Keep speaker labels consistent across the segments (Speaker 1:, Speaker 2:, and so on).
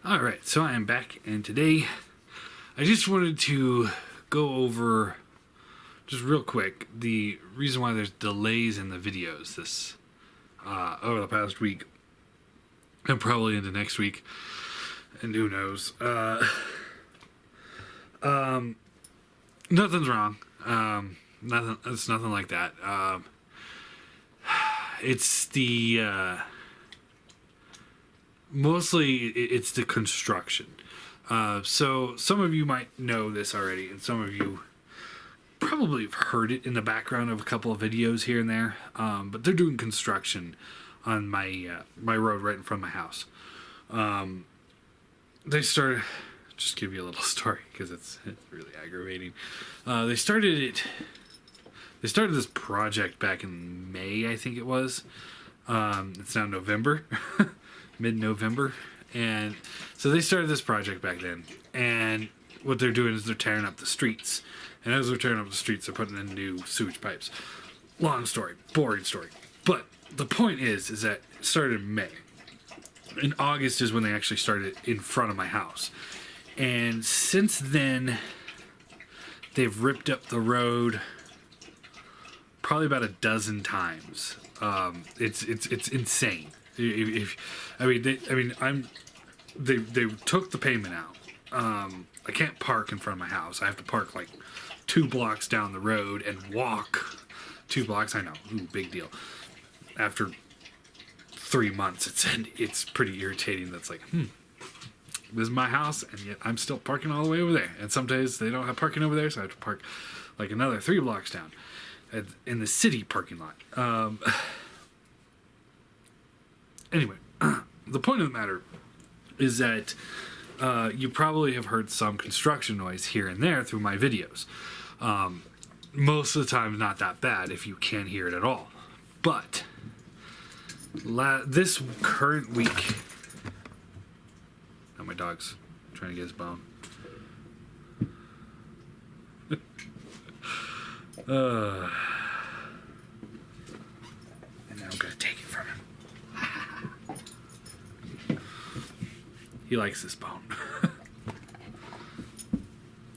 Speaker 1: Alright, so I am back, and today I just wanted to go over, just real quick, the reason why there's delays in the videos this over the past week, and probably into next week, and who knows. Nothing's wrong. It's nothing like that. It's the mostly it's the construction. So some of you might know this already, and some of you probably have heard it in the background of a couple of videos here and there. But they're doing construction on my road right in front of my house. They started. Just give you a little story because it's really aggravating. They started this project back in May, I think it was. It's now November. Mid-November, and so they started this project back then, and what they're doing is they're tearing up the streets, and as they're tearing up the streets, they're putting in new sewage pipes. Long story, boring story, but the point is that it started in May. In August is when they actually started in front of my house, and since then they've ripped up the road probably about a dozen times. It's insane. They took the pavement out. I can't park in front of my house. I have to park like 2 blocks down the road and walk 2 blocks. I know, big deal. After 3 months, it's pretty irritating. That's like, this is my house, and yet I'm still parking all the way over there. And some days they don't have parking over there, so I have to park like another 3 blocks down in the city parking lot. Anyway, the point of the matter is that you probably have heard some construction noise here and there through my videos. Most of the time, not that bad if you can hear it at all. But this current week... Now my dog's trying to get his bone. And now I'm going to take it from him. He likes this bone.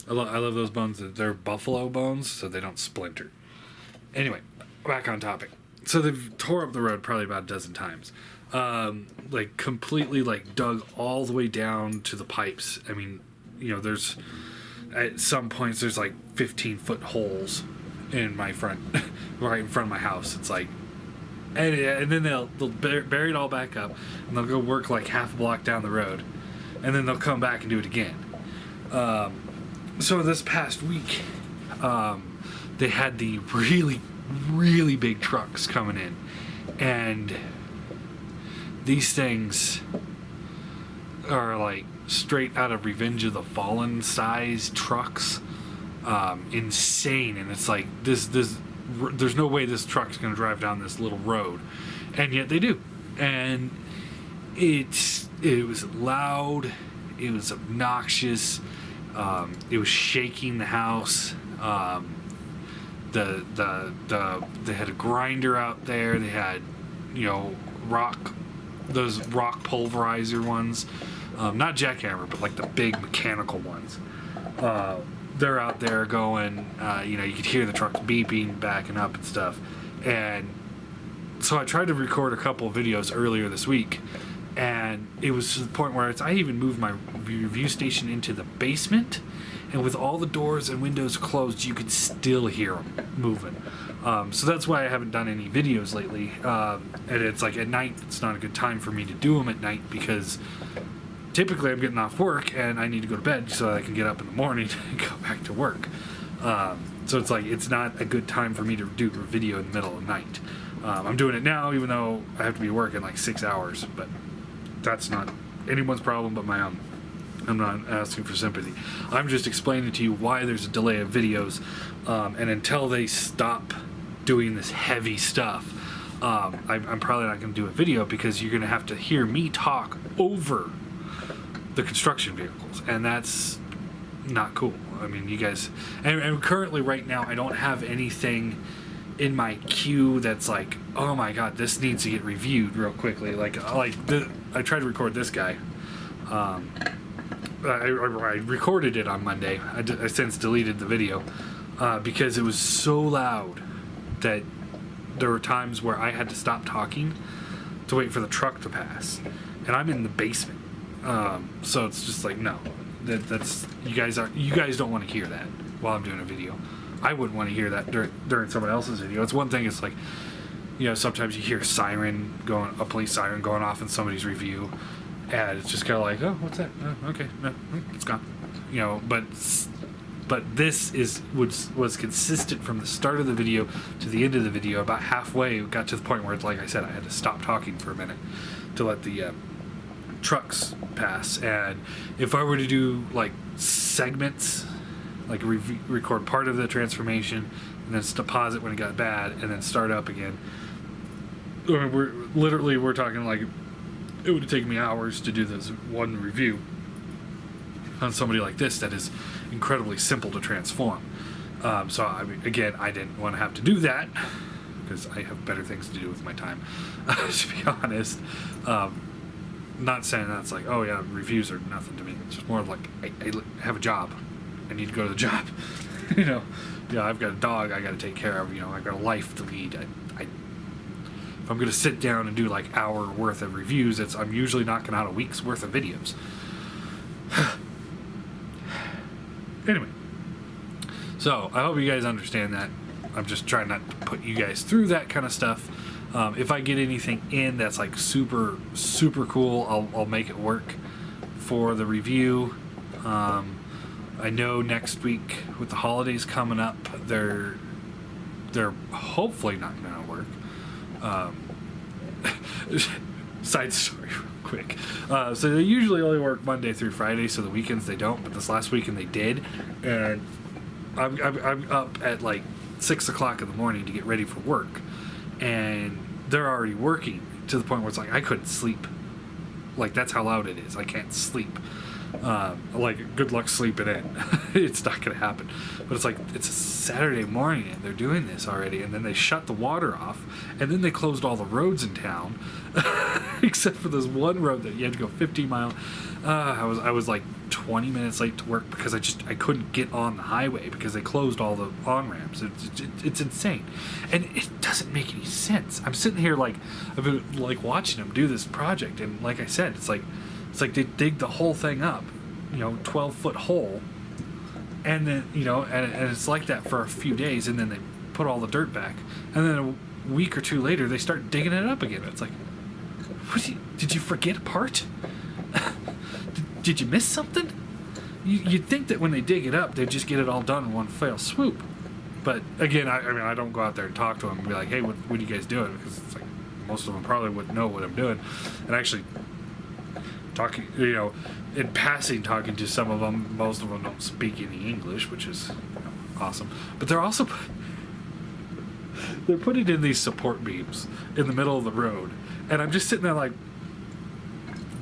Speaker 1: I love those bones. They're buffalo bones, so they don't splinter. Anyway, back on topic. So they've tore up the road probably about a dozen times. Like completely dug all the way down to the pipes. I mean, there's at some points there's 15-foot holes in my front, right in front of my house. It's like. And then they'll bury it all back up, and they'll go work half a block down the road, and then they'll come back and do it again. So this past week, they had the really, really big trucks coming in, and these things are straight out of Revenge of the Fallen size trucks. Insane, and it's this. There's no way this truck's going to drive down this little road, and yet they do. And it was loud, it was obnoxious, it was shaking the house. They had a grinder out there. They had those rock pulverizer ones, not jackhammer, but the big mechanical ones. They're out there going, you could hear the trucks beeping, backing up and stuff. And so I tried to record a couple of videos earlier this week, and it was to the point where I even moved my review station into the basement, and with all the doors and windows closed, you could still hear them moving. So that's why I haven't done any videos lately. And it's at night, it's not a good time for me to do them at night, because typically I'm getting off work and I need to go to bed so I can get up in the morning and go back to work. So it's not a good time for me to do a video in the middle of the night. I'm doing it now, even though I have to be working 6 hours, but that's not anyone's problem but my own. I'm not asking for sympathy. I'm just explaining to you why there's a delay of videos, and until they stop doing this heavy stuff, I'm probably not going to do a video, because you're going to have to hear me talk over the construction vehicles, and that's not cool. I mean, you guys, and currently right now I don't have anything in my queue that's oh my god, this needs to get reviewed real quickly. I tried to record this guy, I recorded it on Monday. I since deleted the video because it was so loud that there were times where I had to stop talking to wait for the truck to pass, and I'm in the basement. So it's just like, no, that's you guys don't want to hear that while I'm doing a video. I wouldn't want to hear that during someone else's video. It's one thing. It's like, sometimes you hear a police siren going off in somebody's review, and it's just kind of like, oh, what's that? Oh, okay, no, it's gone. But this was consistent from the start of the video to the end of the video. About halfway, it got to the point where, like I said, I had to stop talking for a minute to let the trucks pass. And if I were to do like segments, like record part of the transformation and then pause it when it got bad and then start up again, we're talking like it would have taken me hours to do this one review on somebody like this that is incredibly simple to transform. So I didn't want to have to do that because I have better things to do with my time, to be honest. Not saying that's like, oh yeah, reviews are nothing to me. It's just more like I have a job. I need to go to the job. I've got a dog I got to take care of. I've got a life to lead. If I'm going to sit down and do like hour worth of reviews, I'm usually knocking out a week's worth of videos. Anyway, so I hope you guys understand that. I'm just trying not to put you guys through that kind of stuff. If I get anything in that's like super, super cool, I'll make it work for the review. I know next week with the holidays coming up, they're hopefully not going to work. Side story real quick. So they usually only work Monday through Friday, so the weekends they don't, but this last weekend they did. And I'm up at like 6 o'clock in the morning to get ready for work. And they're already working to the point where it's like I couldn't sleep. Like, that's how loud it is. I can't sleep. Good luck sleeping in. It's not going to happen. But it's like, it's a Saturday morning and they're doing this already, and then they shut the water off, and then they closed all the roads in town, except for this one road that you had to go 15 miles. I was like 20 minutes late to work because I couldn't get on the highway because they closed all the on-ramps. It's insane. And it doesn't make any sense. I'm sitting here like, I've been like watching them do this project, and like I said, it's like they dig the whole thing up, 12-foot hole, and then, and it's like that for a few days, and then they put all the dirt back, and then a week or two later, they start digging it up again. It's like, did you forget a part? Did you miss something? You'd think that when they dig it up, they'd just get it all done in one fell swoop. But again, I don't go out there and talk to them and be like, hey, what are you guys doing? Because it's like, most of them probably wouldn't know what I'm doing. And actually, talking, in passing, talking to some of them, most of them don't speak any English, which is awesome. But they're also they're putting in these support beams in the middle of the road, and I'm just sitting there like,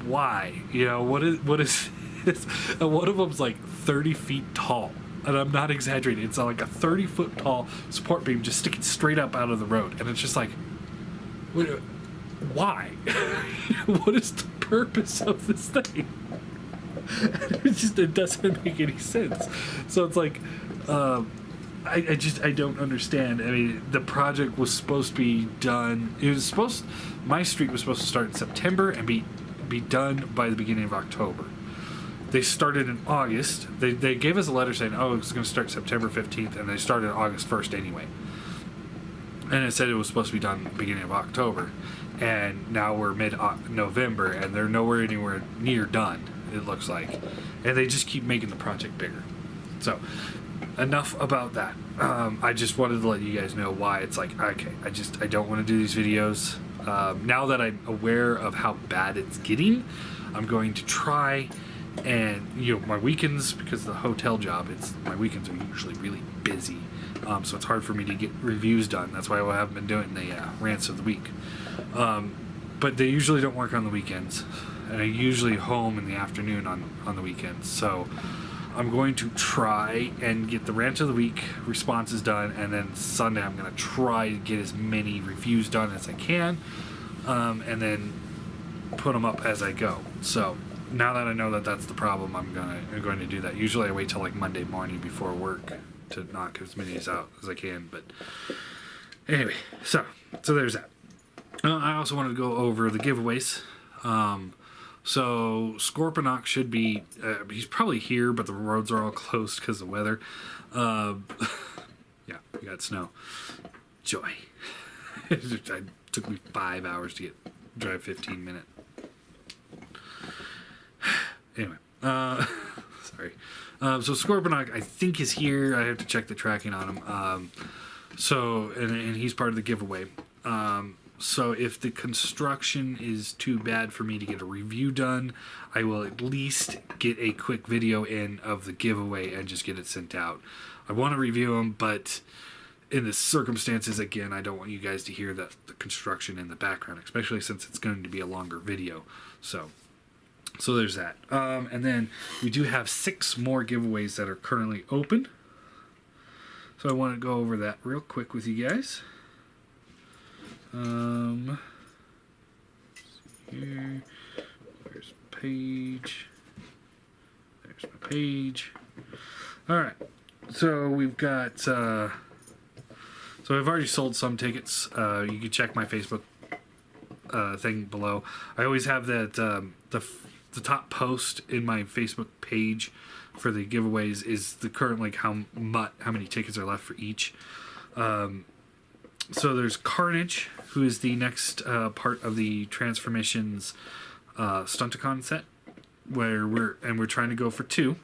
Speaker 1: why? What is this? And one of them's like 30 feet tall, and I'm not exaggerating. It's like a 30-foot tall support beam just sticking straight up out of the road, and it's just like, why? What is the purpose of this thing? It doesn't make any sense. So it's like, I don't understand. I mean, the project was supposed to be done. My street was supposed to start in September and be done by the beginning of October. They started in August. They gave us a letter saying, oh, it's going to start September 15th, and they started August 1st anyway. And it said it was supposed to be done beginning of October. And now we're mid-November, and they're anywhere near done, it looks like. And they just keep making the project bigger. So, enough about that. I just wanted to let you guys know why it's like, okay, I don't want to do these videos. Now that I'm aware of how bad it's getting, I'm going to try and, my weekends, because of the hotel job, my weekends are usually really busy. So it's hard for me to get reviews done. That's why I haven't been doing the rants of the week. But they usually don't work on the weekends, and I'm usually home in the afternoon on the weekends. So I'm going to try and get the rant of the week responses done, and then Sunday I'm going to try to get as many reviews done as I can, and then put them up as I go. So now that I know that that's the problem, I'm going to do that. Usually I wait till like Monday morning before work to knock as many out as I can. But anyway, so there's that. I also wanted to go over the giveaways. So Scorponok should be, he's probably here, but the roads are all closed because of weather. Yeah, we got snow. Joy. It took me 5 hours to drive 15 minutes. Anyway, sorry. So Scorponok, I think, is here. I have to check the tracking on him. And he's part of the giveaway. So if the construction is too bad for me to get a review done, I will at least get a quick video in of the giveaway and just get it sent out. I want to review them, but in the circumstances, again, I don't want you guys to hear the construction in the background, especially since it's going to be a longer video. So there's that. And then we do have 6 more giveaways that are currently open. So I want to go over that real quick with you guys. Here, where's my page? There's my page. All right. So we've got. So I've already sold some tickets. You can check my Facebook thing below. I always have that the top post in my Facebook page for the giveaways is the current, like, how many tickets are left for each. So there's Carnage, who is the next part of the Transformations Stunticon set, where we're trying to go for 2.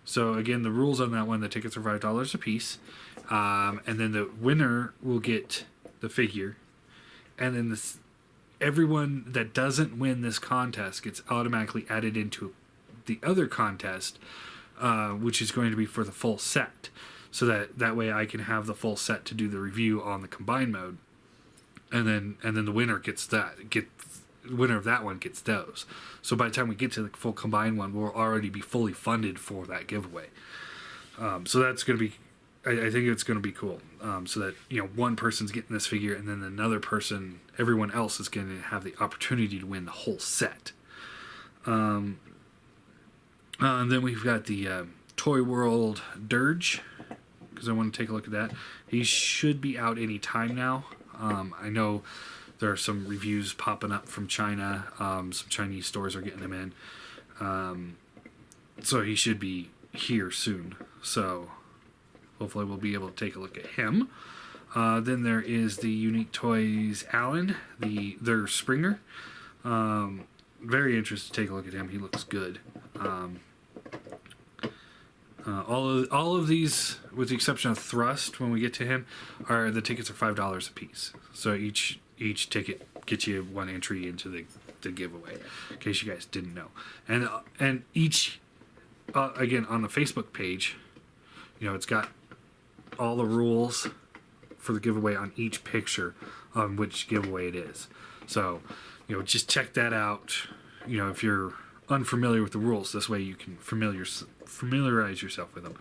Speaker 1: So again, the rules on that one: the tickets are $5 a piece, and then the winner will get the figure, and then everyone that doesn't win this contest gets automatically added into the other contest, which is going to be for the full set. So that way I can have the full set to do the review on the combined mode, and then the winner gets that. The winner of that one gets those. So by the time we get to the full combined one, we'll already be fully funded for that giveaway. So that's going to be, I think it's going to be cool. So that, one person's getting this figure, and then another person, everyone else is going to have the opportunity to win the whole set. And then we've got the Toy World Dirge, because I want to take a look at that. He should be out any time now. I know there are some reviews popping up from China. Some Chinese stores are getting them in. So he should be here soon. So hopefully we'll be able to take a look at him. Then there is the Unique Toys Alan, their Springer. Very interested to take a look at him. He looks good. All of these, with the exception of Thrust, when we get to him, the tickets are $5 a piece. So each ticket gets you 1 entry into the giveaway, in case you guys didn't know. And each, again, on the Facebook page, it's got all the rules for the giveaway on each picture on which giveaway it is. So, just check that out. If you're unfamiliar with the rules, this way you can familiarize yourself with them.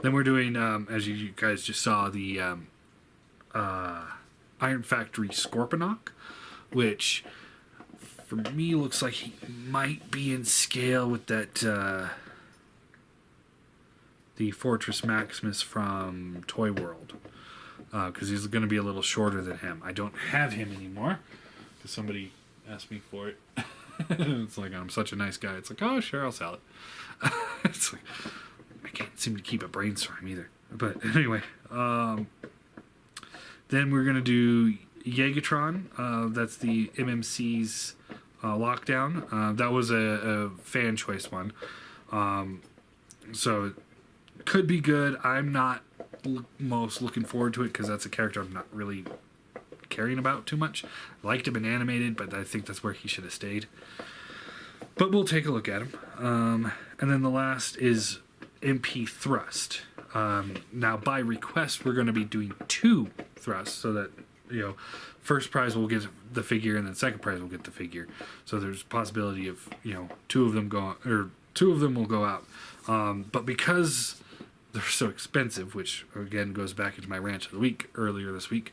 Speaker 1: Then we're doing, as you guys just saw, the Iron Factory Scorponok, which for me looks like he might be in scale with that the Fortress Maximus from Toy World, because he's going to be a little shorter than him. I don't have him anymore because somebody asked me for it. It's like, I'm such a nice guy. It's like, oh, sure, I'll sell it. It's like, I can't seem to keep a brainstorm either. But anyway, then we're going to do Yegatron. That's the MMC's Lockdown. That was a fan choice one. So it could be good. I'm not most looking forward to it because that's a character I'm not really caring about too much. I liked him in animated, but I think that's where he should have stayed. But we'll take a look at him. And then the last is MP Thrust. Now, by request, we're going to be doing 2 thrusts so that, first prize will get the figure and then second prize will get the figure. So there's a possibility of, 2 of them will go out. But because they're so expensive, which again goes back into my rant of the week earlier this week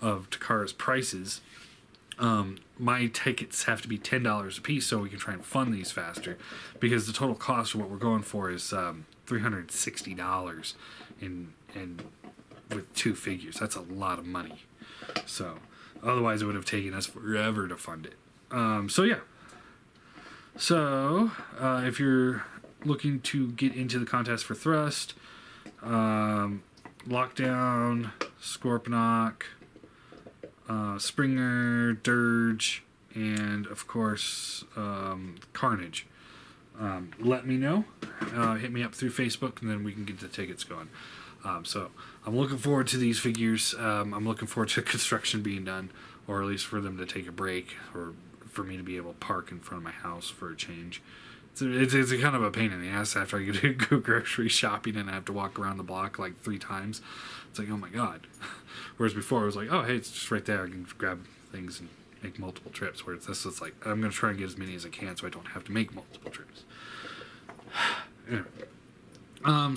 Speaker 1: of Takara's prices, My tickets have to be $10 a piece so we can try and fund these faster, because the total cost of what we're going for is $360 in with 2 figures. That's a lot of money. So otherwise it would have taken us forever to fund it. So yeah. So if you're looking to get into the contest for Thrust, Lockdown, Scorponok, Springer, Dirge, and of course Carnage, let me know. Hit me up through Facebook, and then we can get the tickets going. So I'm looking forward to these figures. I'm looking forward to construction being done, or at least for them to take a break, or for me to be able to park in front of my house for a change. It's a kind of a pain in the ass after I go grocery shopping and I have to walk around the block like 3 times. It's like, oh my god. Whereas before it was like, oh hey, it's just right there. I can grab things and make multiple trips. Whereas this is like, I'm going to try and get as many as I can so I don't have to make multiple trips. Anyway.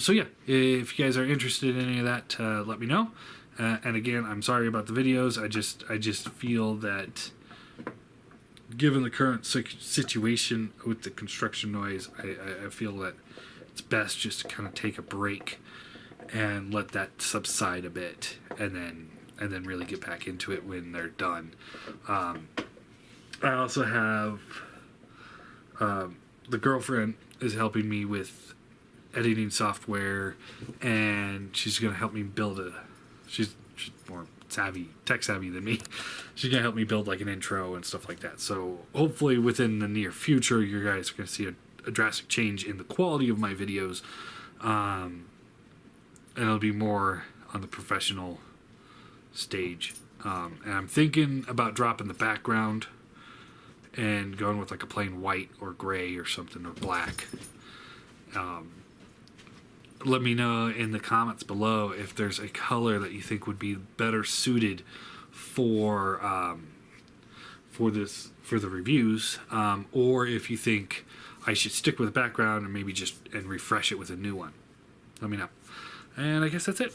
Speaker 1: So yeah, if you guys are interested in any of that, let me know. And again, I'm sorry about the videos. I just feel that given the current situation with the construction noise, I feel that it's best just to kind of take a break and let that subside a bit, and then really get back into it when they're done. I also have the girlfriend is helping me with editing software, and she's going to help me build she's more tech savvy than me. She's going to help me build like an intro and stuff like that. So hopefully within the near future, you guys are going to see a drastic change in the quality of my videos. And it'll be more on the professional stage. And I'm thinking about dropping the background and going with like a plain white or gray or something, or black. Let me know in the comments below if there's a color that you think would be better suited for the reviews, or if you think I should stick with the background and maybe just refresh it with a new one. Let me know. And I guess that's it.